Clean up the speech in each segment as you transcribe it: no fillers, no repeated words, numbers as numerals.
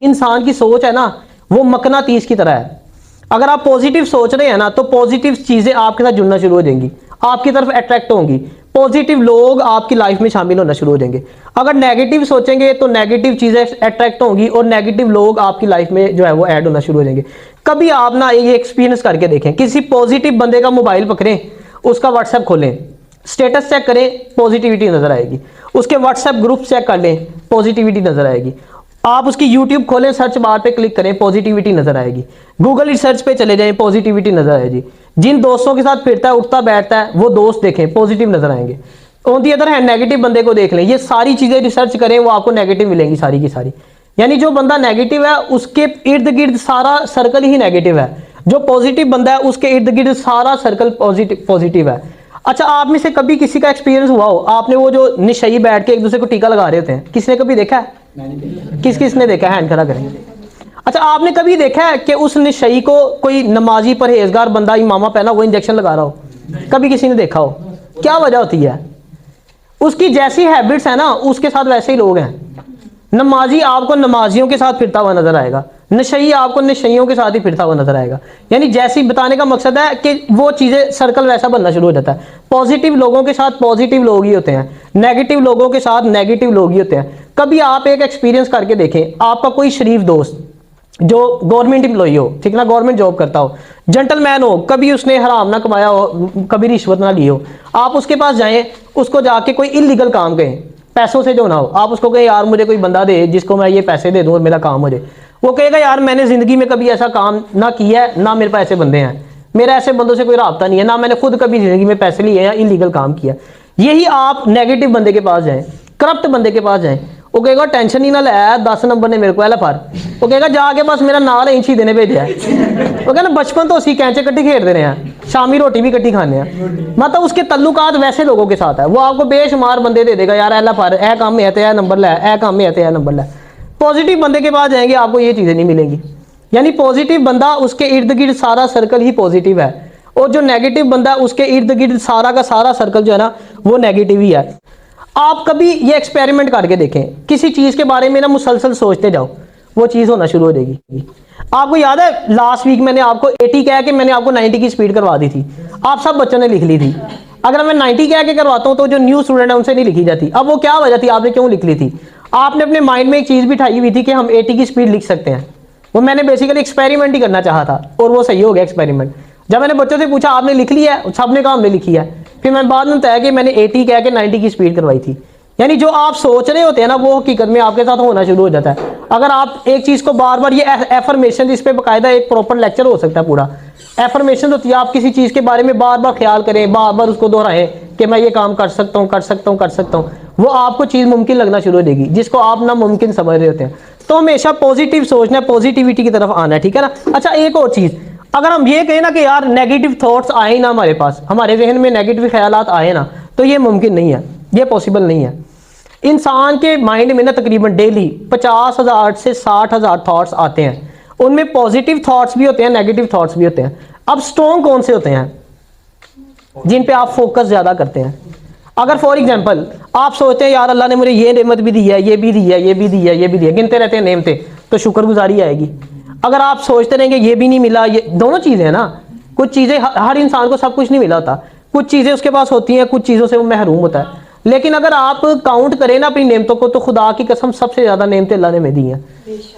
इंसान की सोच है ना, वो मकनातीस की तरह है। अगर आप पॉजिटिव सोच रहे हैं ना, तो पॉजिटिव चीजें आपके साथ जुड़ना शुरू हो जाएंगी, आपकी तरफ अट्रैक्ट होंगी, पॉजिटिव लोग आपकी लाइफ में शामिल होना शुरू हो जाएंगे। अगर नेगेटिव सोचेंगे तो नेगेटिव चीजें अट्रैक्ट होंगी और नेगेटिव लोग आपकी लाइफ में जो है वो ऐड होना शुरू हो जाएंगे। कभी आप ना ये एक्सपीरियंस करके देखें, किसी पॉजिटिव बंदे का मोबाइल पकड़ें, उसका व्हाट्सएप खोलें, स्टेटस चेक करें, पॉजिटिविटी नजर आएगी। उसके व्हाट्सएप ग्रुप चेक कर लें, पॉजिटिविटी नजर आएगी। आप उसकी यूट्यूब खोलें, सर्च बार पे क्लिक करें, पॉजिटिविटी नजर आएगी। गूगल रिसर्च पे चले जाएं, पॉजिटिविटी नजर आएगी। जिन दोस्तों के साथ फिरता है, उठता बैठता है, वो दोस्त देखें, पॉजिटिव नजर आएंगे। On the other hand negative बंदे को देख लें, ये सारी चीजें रिसर्च करें, वो आपको नेगेटिव मिलेंगी सारी की सारी। यानी जो बंदा नेगेटिव है उसके इर्द गिर्द सारा सर्कल ही नेगेटिव है, जो पॉजिटिव बंदा है उसके इर्द गिर्द सारा सर्कल पॉजिटिव है। अच्छा, आप में से कभी किसी का एक्सपीरियंस हुआ हो, आपने वो जो निशई बैठ के एक दूसरे को टीका लगा रहे होते हैं, किसने कभी देखा है? किस किस ने देखा है? हैंड खड़ा करें। अच्छा, आपने कभी देखा है कि उस निशई को कोई नमाजी परहेजगार बंदा इमामा पहना वो इंजेक्शन लगा रहा हो? कभी किसी ने देखा हो? क्या वजह होती है? उसकी जैसी हैबिट्स है ना, उसके साथ वैसे ही लोग हैं। नमाजी आपको नमाजियों के साथ फिरता हुआ नजर आएगा, नशई आपको नशइयों के साथ ही फिरता हुआ नजर आएगा। यानी जैसी बताने का मकसद है कि वो चीजें सर्कल वैसा बनना शुरू हो जाता है। पॉजिटिव लोगों के साथ पॉजिटिव लोग ही होते हैं, नेगेटिव लोगों के साथ नेगेटिव लोग ही होते हैं। कभी आप एक एक्सपीरियंस करके देखें, आपका कोई शरीफ दोस्त जो गवर्नमेंट एम्प्लॉई हो, ठीक ना, गवर्नमेंट जॉब करता हो, जेंटलमैन हो, कभी उसने हराम ना कमाया हो, कभी रिश्वत ना ली हो, आप उसके पास जाएं, उसको जाके कोई इलीगल काम कहें, पैसों से जो ना हो, आप उसको कहें यार मुझे कोई बंदा दे जिसको मैं ये पैसे दे दूं और मेरा काम हो जाए। वो कहेगा यार मैंने जिंदगी में कभी ऐसा काम ना किया है, ना मेरे पास ऐसे बंदे हैं, मेरा ऐसे बंदों से कोई राब्ता नहीं है, ना मैंने खुद कभी जिंदगी में पैसे लिए या इलीगल काम किया। यही आप नेगेटिव बंदे के पास जाएं, करप्ट बंदे के पास जाएं, वो कहेगा टेंशन ही ना ले, 10 नंबर ने मेरे को एल फार, वो कहेगा जाके बस मेरा नाल इंची देने भेजा है। वो कहना बचपन तो असी कैंचे कट्ठी खेलते रहे हैं, शामी रोटी भी कट्ठी खाने हैं। मतलब उसके तल्लुकात वैसे लोगों के साथ है, वो आपको बेशुमार बंदे दे देगा, यार एल फार ए काम में है तो यह नंबर लै, ए काम में है तो यह नंबर लै। पॉजिटिव बंदे के पास जाएंगे, आपको ये चीजें नहीं मिलेंगी। यानी पॉजिटिव बंदा, उसके इर्द गिर्द सारा सर्कल ही पॉजिटिव है, और जो नेगेटिव बंदा है उसके इर्द गिर्द सारा का सारा सर्कल जो है ना वो नेगेटिव ही है। आप कभी ये एक्सपेरिमेंट करके देखें, किसी चीज के बारे में ना मुसलसल सोचते जाओ, वो चीज होना शुरू हो जाएगी। आपको याद है लास्ट वीक मैंने आपको 80 कह के मैंने आपको 90 की स्पीड करवा दी थी, आप सब बच्चों ने लिख ली थी। अगर मैं 90 कह के करवाता हूं तो जो न्यू स्टूडेंट है उनसे नहीं लिखी जाती। अब वो क्या वजह थी, आपने क्यों लिख ली थी? आपने अपने माइंड में एक चीज बिठाई हुई थी कि हम 80 की स्पीड लिख सकते हैं। वो मैंने बेसिकली एक्सपेरिमेंट ही करना चाहा था, और वो सही हो गया एक्सपेरिमेंट। जब मैंने बच्चों से पूछा आपने लिख लिया है, सबने कहा हमने लिखी है। फिर मैं बाद में तय कि मैंने 80 कह के 90 की स्पीड करवाई थी। यानी जो आप सोच रहे होते हैं ना वो हकीकत में आपके साथ होना शुरू हो जाता है। अगर आप एक चीज को बार बार, ये एफर्मेशन, इस पे बकायदा एक प्रॉपर लेक्चर हो सकता है पूरा। एफर्मेशन होती है, आप किसी चीज के बारे में बार बार ख्याल करें, बार बार उसको दोहराएं कि मैं ये काम कर सकता हूँ, कर सकता हूँ, कर सकता हूँ, वो आपको चीज मुमकिन लगना शुरू हो जाएगी, जिसको आप नामुमकिन समझ रहे होते हैं। तो हमेशा पॉजिटिव सोचना है, पॉजिटिविटी की तरफ आना है, ठीक है ना। अच्छा, एक और चीज, अगर हम ये कहें ना कि यार नेगेटिव थॉट्स आए ना हमारे पास, हमारे जहन में नेगेटिव ख्यालात आए ना, तो ये मुमकिन नहीं है, ये पॉसिबल नहीं है। इंसान के माइंड में ना तकरीबन डेली 50,000 से 60,000 थॉट्स आते हैं। उनमें पॉजिटिव थॉट्स भी होते हैं, नेगेटिव थॉट्स भी होते हैं। अब स्ट्रॉन्ग कौन से होते हैं? जिन पे आप फोकस ज्यादा करते हैं। अगर फॉर एग्जांपल आप सोचते हैं यार अल्लाह ने मुझे ये नेमत भी दी है, ये भी दी है, ये भी दी है, ये भी दी है, गिनते रहते हैं नेमते, तो शुक्रगुजारी आएगी। अगर आप सोचते रहेंगे ये भी नहीं मिला, ये दोनों चीजें हैं ना, कुछ चीजें, हर इंसान को सब कुछ नहीं मिला होता, कुछ चीजें उसके पास होती हैं, कुछ चीजों से वो महरूम होता है। लेकिन अगर आप काउंट करें ना अपनी नेमतों को, तो खुदा की कसम सबसे ज्यादा नेमतें अल्लाह ने में दी हैं।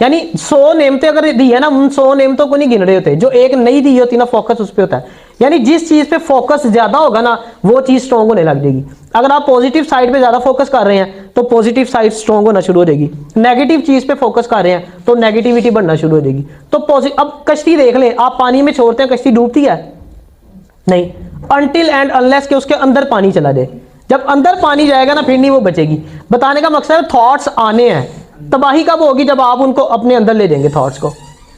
यानी 100 नेमतें अगर दी है ना, उन 100 नेमतों को नहीं गिन रहे होते, जो एक नहीं दी होती ना, फोकस उस पर होता है। यानी जिस चीज पे फोकस ज्यादा होगा ना, वो चीज स्ट्रॉन्ग होने लग जाएगी। अगर आप पॉजिटिव साइड पे ज्यादा फोकस कर रहे हैं तो पॉजिटिव साइड स्ट्रॉन्ग होना शुरू हो जाएगी। नेगेटिव चीज पे फोकस कर रहे हैं तो नेगेटिविटी बढ़ना शुरू हो जाएगी। तो अब कश्ती देख लें, आप पानी में छोड़ते हैं, कश्ती डूबती है नहीं, अनटिल एंड अनलेस के उसके अंदर पानी चला जाए। जब अंदर पानी जाएगा ना, फिर नहीं वो बचेगी। बताने का मकसद है थॉट्स आने हैं, तबाही कब होगी? जब आप उनको अपने अंदर ले देंगे। थॉट्स को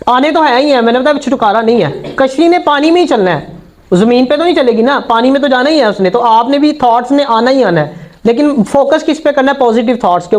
आने तो है ही है, मैंने बताया छुटकारा नहीं है। कश्ती ने पानी में ही चलना है, जमीन पे तो नहीं चलेगी ना, पानी में तो जाना ही है उसने। तो आपने भी थॉट्स ने आना ही आना है, लेकिन फोकस किस पे करना है? पॉजिटिव थॉट्स के ऊपर।